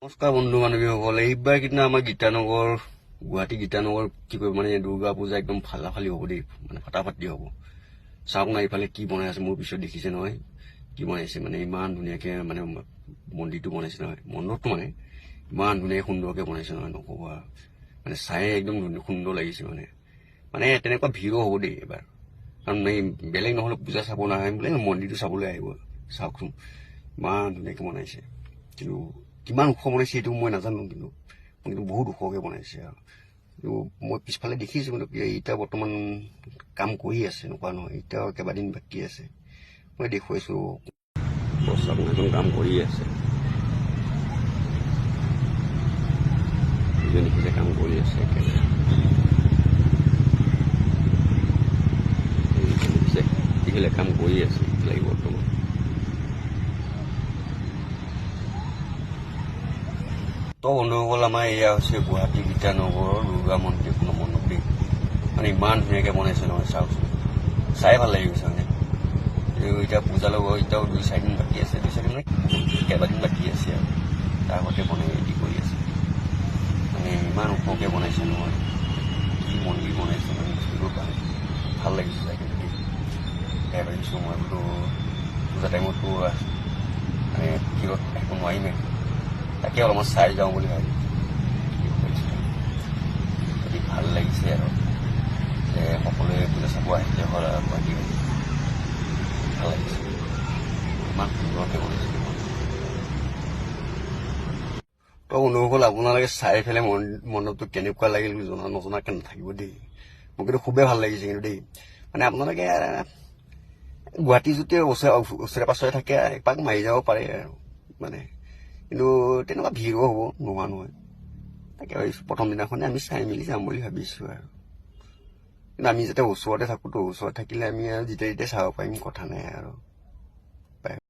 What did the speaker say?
নমস্কাৰ বন্ধু বান্ধৱীসকল, এইবাৰ কিন্তু আমাৰ গীতানগৰ গুৱাহাটী গীতানগৰ কি কয় মানে দুৰ্গা পূজা একদম ফালাফালি হ'ব দেই, মানে ফাটাফাটি হ'ব। চাওক না এইফালে কি বনাই আছে, মোৰ পিছত দেখিছে নহয় কি বনাইছে, মানে ইমান ধুনীয়াকে মানে মন্দিৰটো বনাইছে নহয়, মণ্ডপটো মানে ইমান ধুনীয়াকে সুন্দৰকে বনাইছে নহয়, নক'বা মানে চাই একদম সুন্দৰ লাগিছে মানে মানে তেনেকুৱা ভিৰো হ'ব দেই এবাৰ, কাৰণ এই বেলেগ নহ'লে পূজা চাব নাহে বোলে মন্দিৰটো চাবলৈ আহিব। চাওকচোন ইমান ধুনীয়াকে বনাইছে, কিন্তু কিমান ওখ বনাইছে সেইটো মই নাজানো, কিন্তু বহুত ওখকে বনাইছে আৰু কিন্তু মই পিছফালে দেখিছোঁ কিন্তু এতিয়া বৰ্তমান কাম কৰি আছে, নোকোৱা নহয়, এতিয়াও কেইবাদিন বাকী আছে। মই দেখুৱাইছোঁ এখন কাম কৰি আছে, দেখিছে কাম কৰি আছে একেবাৰে দেখিলে কাম কৰি আছে লাগিব বৰ্তমান। তো বন্ধুসকল, আমাৰ এয়া হৈছে গুৱাহাটী গীতানগৰৰ দুৰ্গা মন্দিৰ মণ্ডপ দেই, মানে ইমান ধুনীয়াকৈ বনাইছে নহয়, চাওকচোন চাই ভাল লাগি গৈছে মানে। এতিয়া পূজা ল'ব, এতিয়াও 2-4 দিন বাকী আছে, 2-4 দিন মানে কেইবাদিন বাকী আছে আৰু তাৰ আগতে বনাই ৰেডি কৰি আছে, মানে ইমান ওখকৈ বনাইছে নহয়, কি মন্দিৰ বনাইছে মানে বস্তুবোৰ ভাল লাগিছে চাই কিন্তু দেই। এয়া ভাবিছোঁ মই বোলো পূজা টাইমততো মানে ভিৰত আহিব নোৱাৰিমে, তাকে অলপমান চাই যাওঁ বুলি ভাবি যদি ভাল লাগিছে আৰু যে সকলোৱে পূজা চাব আহিলে হ'ল আৰু গুৱাহাটী ভাল লাগিছে, ইমান সুন্দৰকৈ বনাইছে। তো বন্ধুসকল, আপোনালোকে চাই পেলাই মণ্ডপটো কেনেকুৱা লাগিল নজনাকৈ নাথাকিব দেই, মোক কিন্তু খুবেই ভাল লাগিছে কিন্তু দেই। মানে আপোনালোকে গুৱাহাটী যদি ওচৰে পাছৰে থাকে এপাক মাৰি যাব পাৰে আৰু মানে, কিন্তু তেনেকুৱা ভিৰো হ'ব নোহোৱা নহয়। তাকে ভাবিছোঁ প্ৰথম দিনাখনে আমি চাই মেলি যাম বুলি ভাবিছোঁ আৰু, কিন্তু আমি যাতে ওচৰতে থাকোঁতো, ওচৰত থাকিলে আমি আৰু যেতিয়া যেতিয়া চাব পাৰিম, কথা নাই আৰু।